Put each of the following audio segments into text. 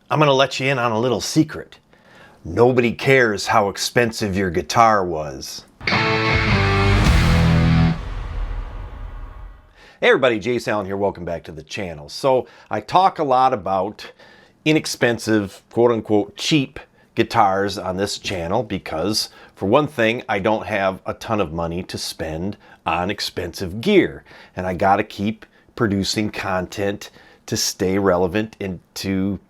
I'm going to let you in on a little secret. Nobody cares how expensive your guitar was. Hey everybody, Jace Allen here. Welcome back to the channel. So I talk a lot about inexpensive, quote unquote, cheap guitars on this channel because, for one thing, I don't have a ton of money to spend on expensive gear. And I got to keep producing content to stay relevant and to,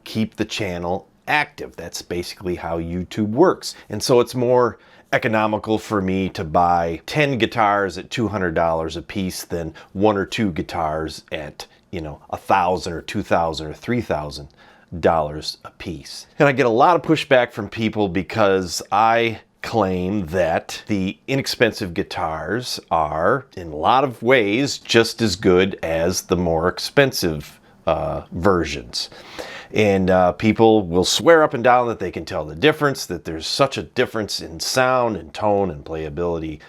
keep the channel active. That's basically how YouTube works. And so it's more economical for me to buy 10 guitars at $200 a piece than one or two guitars at, $1,000 or $2,000 or $3,000 a piece. And I get a lot of pushback from people because I claim that the inexpensive guitars are, in a lot of ways, just as good as the more expensive versions. And people will swear up and down that they can tell the difference, that there's such a difference in sound and tone and playability,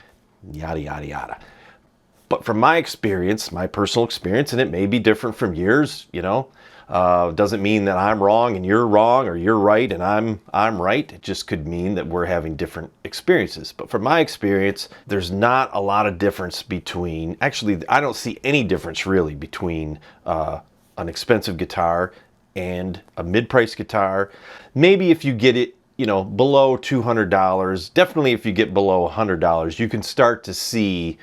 yada, yada, yada. But from my experience, my personal experience, and it may be different from yours, doesn't mean that I'm wrong and you're wrong, or you're right and I'm right. It just could mean that we're having different experiences. But from my experience, there's not a lot of difference between, actually, I don't see any difference really between an expensive guitar and a mid-price guitar. Maybe if you get it, below $200, definitely if you get below $100, you can start to see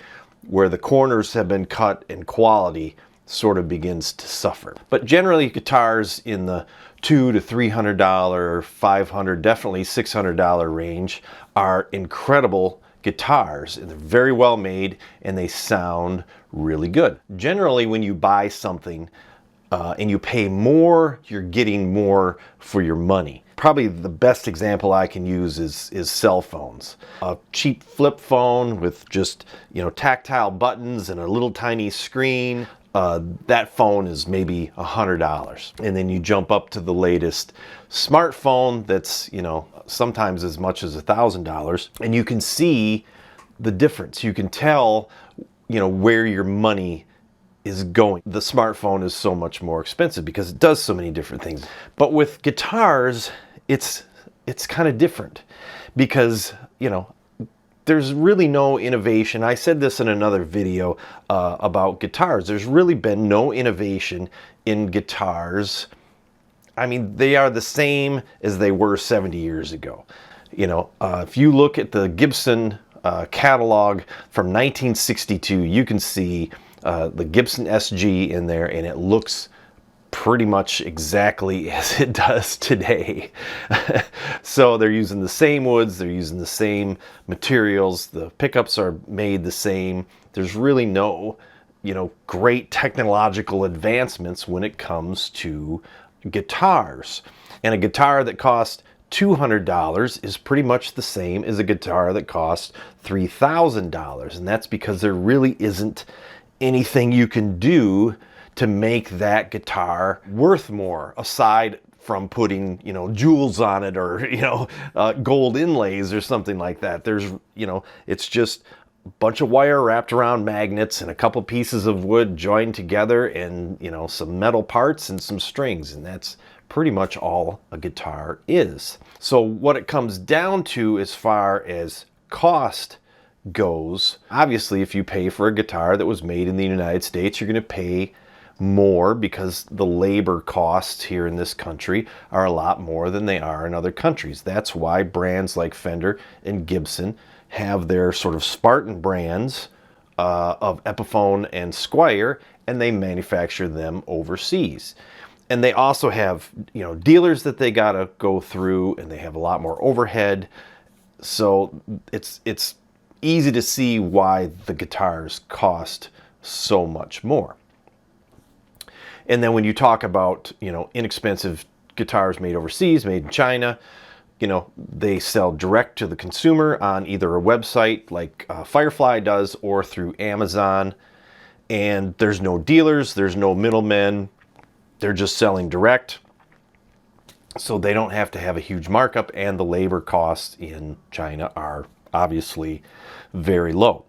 where the corners have been cut and quality sort of begins to suffer. But generally guitars in the $200 to $300, $500, definitely $600 range are incredible guitars. They're very well made and they sound really good. Generally, when you buy something and you pay more, you're getting more for your money. Probably the best example I can use is cell phones. A cheap flip phone with just, tactile buttons and a little tiny screen. That phone is maybe $100. And then you jump up to the latest smartphone that's, sometimes as much as $1,000. And you can see the difference. You can tell, where your money is going. The smartphone is so much more expensive because it does so many different things. But with guitars, it's kind of different because, there's really no innovation. I said this in another video about guitars. There's really been no innovation in guitars. I mean, they are the same as they were 70 years ago. If you look at the Gibson catalog from 1962, you can see the Gibson SG in there, and it looks pretty much exactly as it does today. So they're using the same woods, they're using the same materials, the pickups are made the same. There's really no, great technological advancements when it comes to guitars. And a guitar that costs $200 is pretty much the same as a guitar that costs $3,000. And that's because there really isn't anything you can do to make that guitar worth more, aside from putting, jewels on it or, gold inlays or something like that. There's, it's just a bunch of wire wrapped around magnets and a couple pieces of wood joined together and, some metal parts and some strings. And that's pretty much all a guitar is. So what it comes down to as far as cost goes, obviously if you pay for a guitar that was made in the United States, you're going to pay more because the labor costs here in this country are a lot more than they are in other countries. That's why brands like Fender and Gibson have their sort of Spartan brands of Epiphone and Squier, and they manufacture them overseas. And they also have, dealers that they gotta go through, and they have a lot more overhead. So it's easy to see why the guitars cost so much more. And then when you talk about, inexpensive guitars made overseas, made in China, they sell direct to the consumer on either a website like Firefly does or through Amazon. And there's no dealers, there's no middlemen. They're just selling direct. So they don't have to have a huge markup, and the labor costs in China are obviously very low.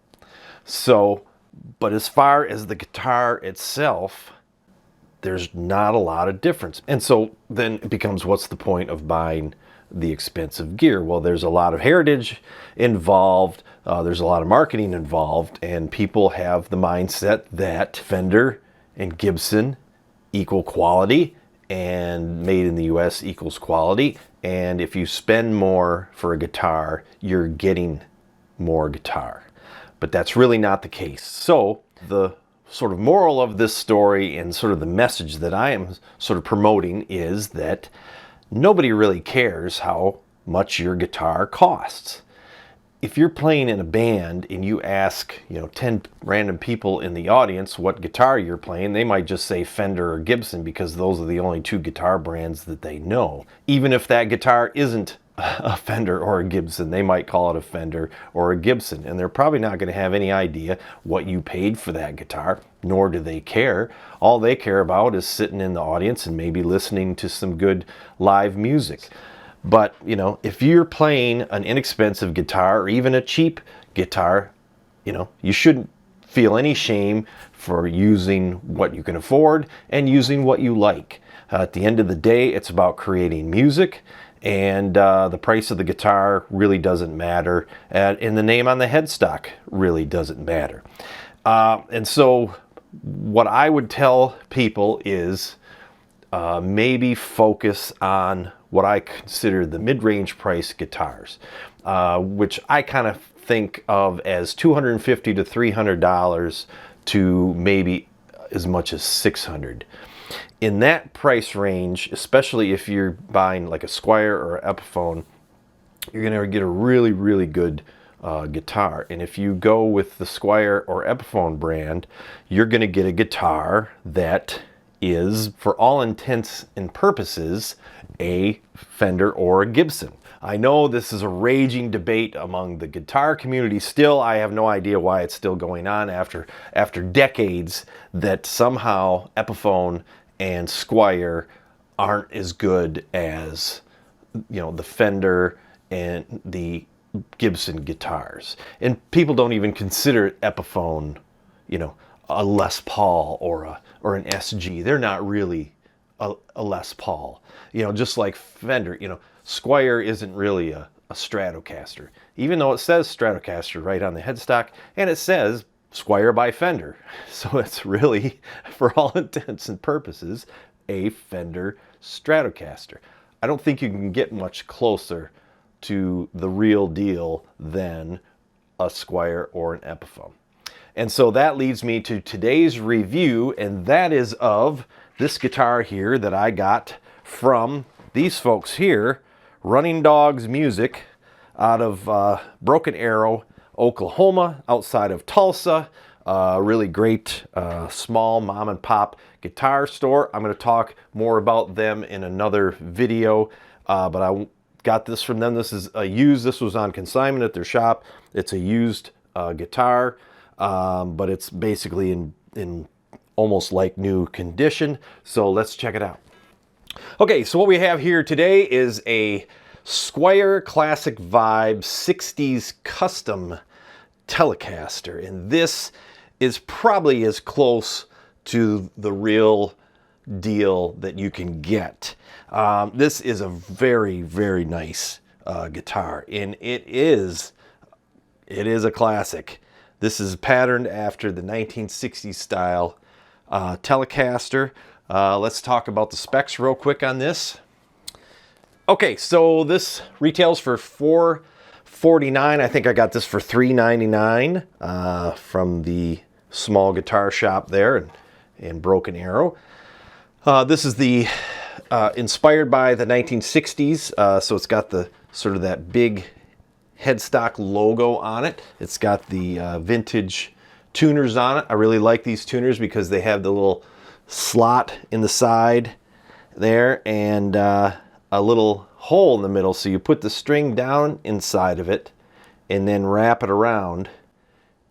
So, but as far as the guitar itself, there's not a lot of difference. And so then it becomes, what's the point of buying the expensive gear? Well, there's a lot of heritage involved. There's a lot of marketing involved, and people have the mindset that Fender and Gibson equal quality, and made in the US equals quality. And if you spend more for a guitar, you're getting more guitar. But that's really not the case. So the sort of moral of this story, and sort of the message that I am sort of promoting, is that nobody really cares how much your guitar costs. If you're playing in a band and you ask, 10 random people in the audience what guitar you're playing, they might just say Fender or Gibson, because those are the only two guitar brands that they know. Even if that guitar isn't a Fender or a Gibson, they might call it a Fender or a Gibson, and they're probably not going to have any idea what you paid for that guitar, nor do they care. All they care about is sitting in the audience and maybe listening to some good live music. But, if you're playing an inexpensive guitar, or even a cheap guitar, you shouldn't feel any shame for using what you can afford and using what you like. At the end of the day, it's about creating music, and the price of the guitar really doesn't matter, and the name on the headstock really doesn't matter. And so what I would tell people is maybe focus on what I consider the mid-range price guitars, which I kind of think of as $250 to $300 to maybe as much as $600. In that price range, especially if you're buying like a Squier or an Epiphone, you're going to get a really, really good guitar. And if you go with the Squier or Epiphone brand, you're going to get a guitar that is, for all intents and purposes, a Fender or a Gibson. I know this is a raging debate among the guitar community still. I have no idea why it's still going on after decades, that somehow Epiphone and Squier aren't as good as the Fender and the Gibson guitars. And people don't even consider Epiphone a Les Paul or an SG. They're not really a Les Paul. Just like Fender, Squier isn't really a Stratocaster, even though it says Stratocaster right on the headstock, and it says Squier by Fender. So it's really, for all intents and purposes, a Fender Stratocaster. I don't think you can get much closer to the real deal than a Squier or an Epiphone. And so that leads me to today's review, and that is of this guitar here that I got from these folks here, Running Dogs Music, out of Broken Arrow, Oklahoma, outside of Tulsa. Really great small mom and pop guitar store. I'm going to talk more about them in another video, but I got this from them. This is a used, this was on consignment at their shop. It's a used guitar, but it's basically in almost like new condition. So let's check it out. Okay, so what we have here today is a Squier Classic Vibe 60s Custom Telecaster, and this is probably as close to the real deal that you can get. This is a very, very nice guitar, and it is a classic. This is patterned after the 1960s style Telecaster. Let's talk about the specs real quick on this. Okay, so this retails for $449. I think I got this for $399 from the small guitar shop there in Broken Arrow. This is the inspired by the 1960s, so it's got the sort of that big headstock logo on it. It's got the vintage tuners on it. I really like these tuners because they have the little slot in the side there and a little hole in the middle, so you put the string down inside of it and then wrap it around.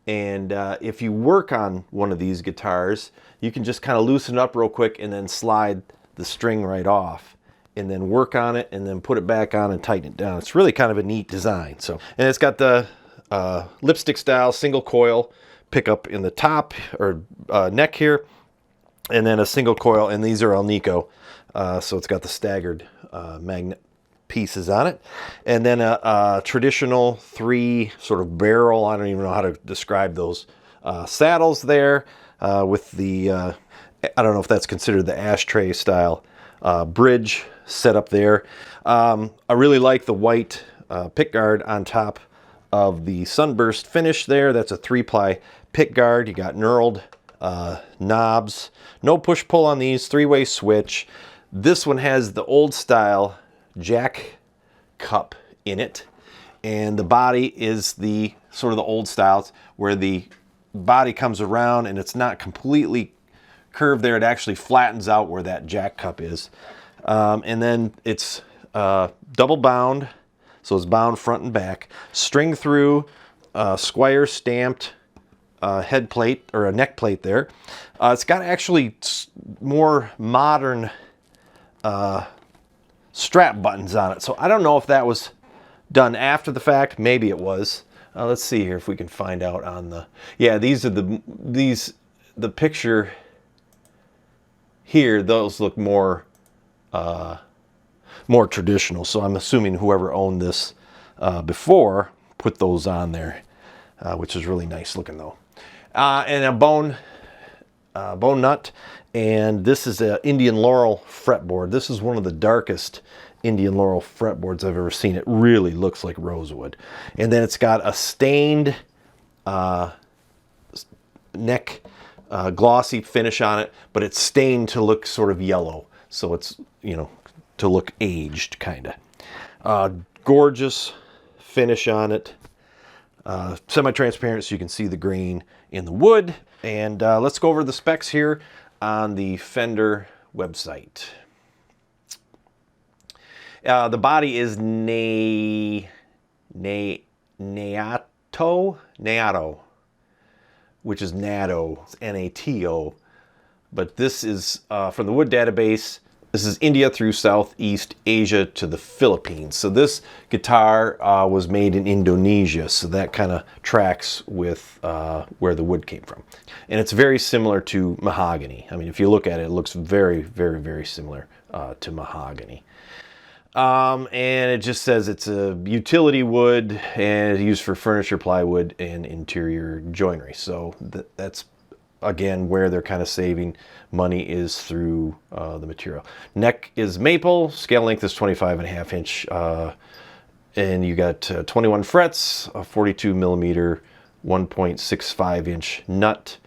And if you work on one of these guitars, you can just kind of loosen it up real quick and then slide the string right off and then work on it and then put it back on and tighten it down. It's really kind of a neat design. So, and it's got the lipstick style single coil pickup in the top or neck here, and then a single coil, and these are Alnico, so it's got the staggered magnet pieces on it, and then a traditional 3 sort of barrel, I don't even know how to describe those, saddles there, with the I don't know if that's considered the ashtray style bridge set up there. I really like the white pickguard on top of the sunburst finish there. That's a 3-ply pickguard. You got knurled knobs, no push-pull on these, 3-way switch. This one has the old style jack cup in it, and the body is the sort of the old styles where the body comes around and it's not completely curved there. It actually flattens out where that jack cup is. And then it's double bound, so it's bound front and back. String through, Squier stamped head plate or a neck plate there. It's got actually more modern strap buttons on it. So I don't know if that was done after the fact. Maybe it was. Let's see here if we can find out on the, yeah, these are the picture here, those look more more traditional. So I'm assuming whoever owned this before put those on there, which is really nice looking though. And a bone nut, and this is an Indian Laurel fretboard. This is one of the darkest Indian Laurel fretboards I've ever seen. It really looks like rosewood. And then it's got a stained neck glossy finish on it, but it's stained to look sort of yellow. So it's, you know, to look aged kind of. Gorgeous finish on it. Semi-transparent so you can see the grain in the wood. And let's go over the specs here on the Fender website. The body is Nato, which is NATO, it's N-A-T-O. But this is from the wood database. This is India through Southeast Asia to the Philippines. So this guitar was made in Indonesia, so that kind of tracks with where the wood came from. And it's very similar to mahogany. I mean, if you look at it, it looks very, very, very similar to mahogany. And it just says it's a utility wood and used for furniture, plywood, and interior joinery. So that's, again, where they're kind of saving money is through the material. Neck is maple, scale length is 25.5 inch, and you got 21 frets, a 42 millimeter, 1.65 inch nut.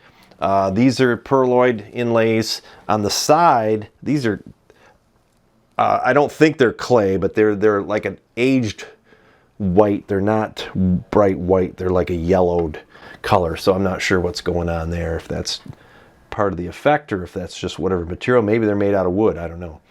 These are pearloid inlays on the side. These are I don't think they're clay, but they're like an aged white. They're not bright white. They're like a yellowed color. So I'm not sure what's going on there, if that's part of the effect or if that's just whatever material. Maybe they're made out of wood. I don't know.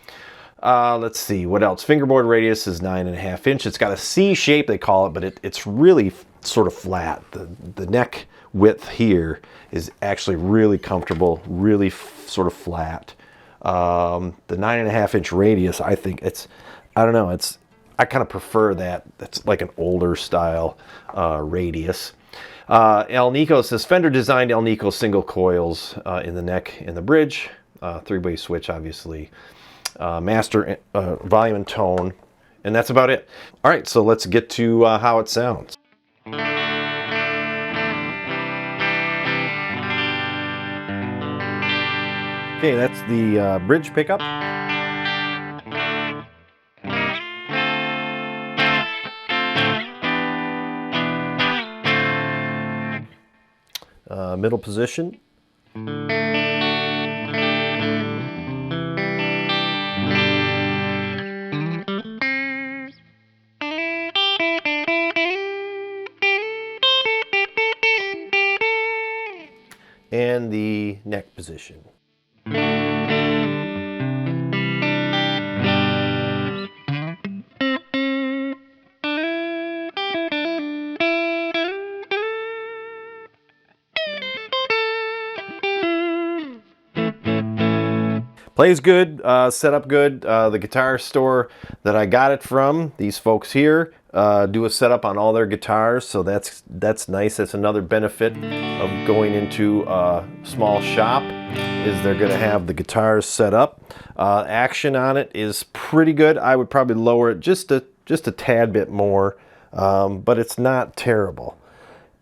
Let's see what else. Fingerboard radius is 9.5 inch. It's got a C shape, they call it, but it's really sort of flat. The neck width here is actually really comfortable, really sort of flat. The 9.5 inch radius, I think I don't know, I kind of prefer that. That's like an older style radius. Alnico says Fender designed Alnico single coils in the neck and the bridge, 3-way switch, obviously, master volume and tone, and that's about it. All right, so let's get to how it sounds. Okay, that's the bridge pickup. Middle position. And the neck position. Plays good, set up good. The guitar store that I got it from, these folks here, do a setup on all their guitars, so that's nice. That's another benefit of going into a small shop, is they're going to have the guitars set up. Action on it is pretty good. I would probably lower it just a tad bit more, but it's not terrible.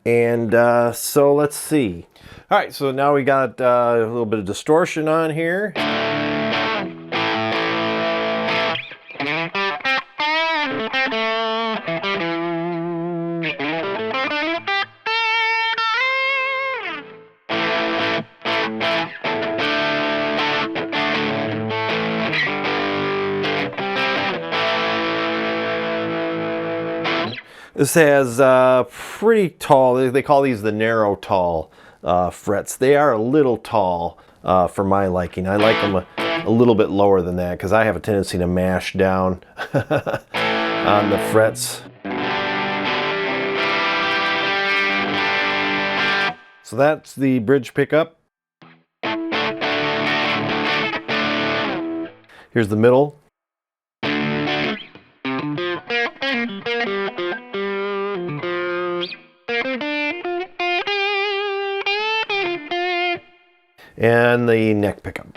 And so let's see. All right, so now we got a little bit of distortion on here. This has pretty tall, they call these the narrow tall frets. They are a little tall for my liking. I like them a little bit lower than that because I have a tendency to mash down on the frets. So that's the bridge pickup. Here's the middle. And the neck pickup.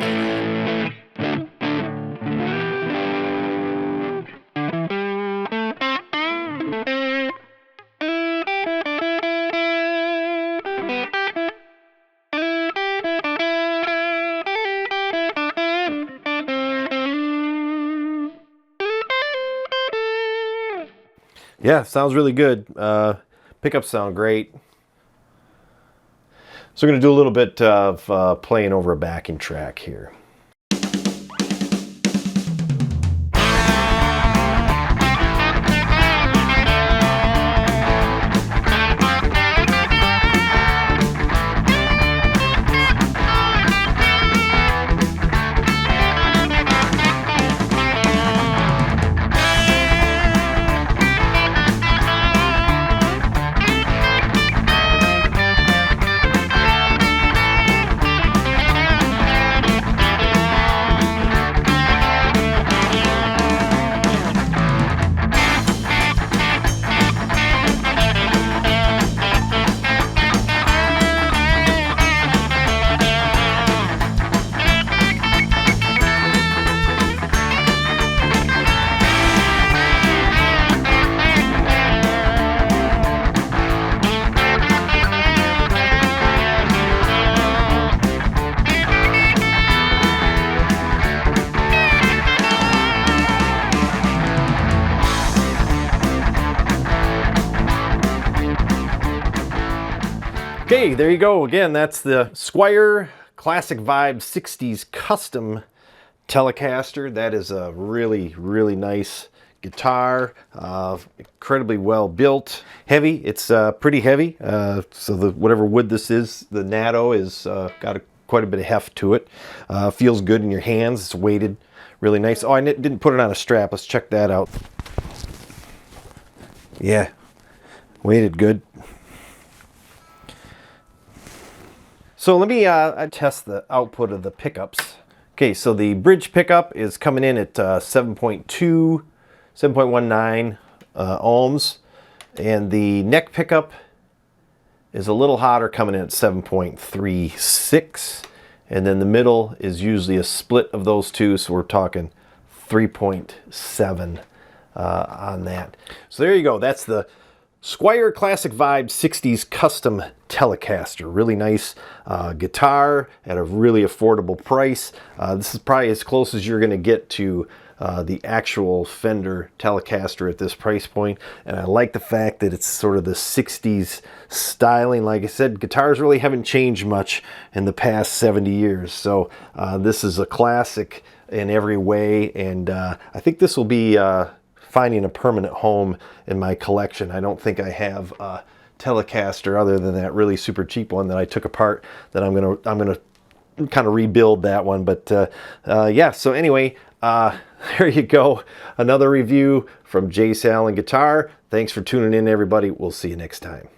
Yeah, sounds really good. Pickups sound great. So we're going to do a little bit of playing over a backing track here. Okay, there you go. Again, that's the Squier Classic Vibe 60s Custom Telecaster. That is a really, really nice guitar. Incredibly well built. Heavy. It's pretty heavy. So whatever wood this is, the natto is got quite a bit of heft to it. Feels good in your hands. It's weighted really nice. Oh, I didn't put it on a strap. Let's check that out. Yeah, weighted good. So let me test the output of the pickups. Okay, so the bridge pickup is coming in at 7.19 ohms, and the neck pickup is a little hotter, coming in at 7.36, and then the middle is usually a split of those two, so we're talking 3.7 on that. So there you go. That's the Squier Classic Vibe 60s Custom Telecaster. Really nice guitar at a really affordable price. This is probably as close as you're going to get to the actual Fender Telecaster at this price point. And I like the fact that it's sort of the 60s styling. Like I said, guitars really haven't changed much in the past 70 years. So this is a classic in every way. And I think this will be finding a permanent home in my collection. I don't think I have a Telecaster other than that really super cheap one that I took apart, that I'm gonna kind of rebuild that one. But yeah, so anyway, there you go. Another review from J. Allen Guitar. Thanks for tuning in, everybody. We'll see you next time.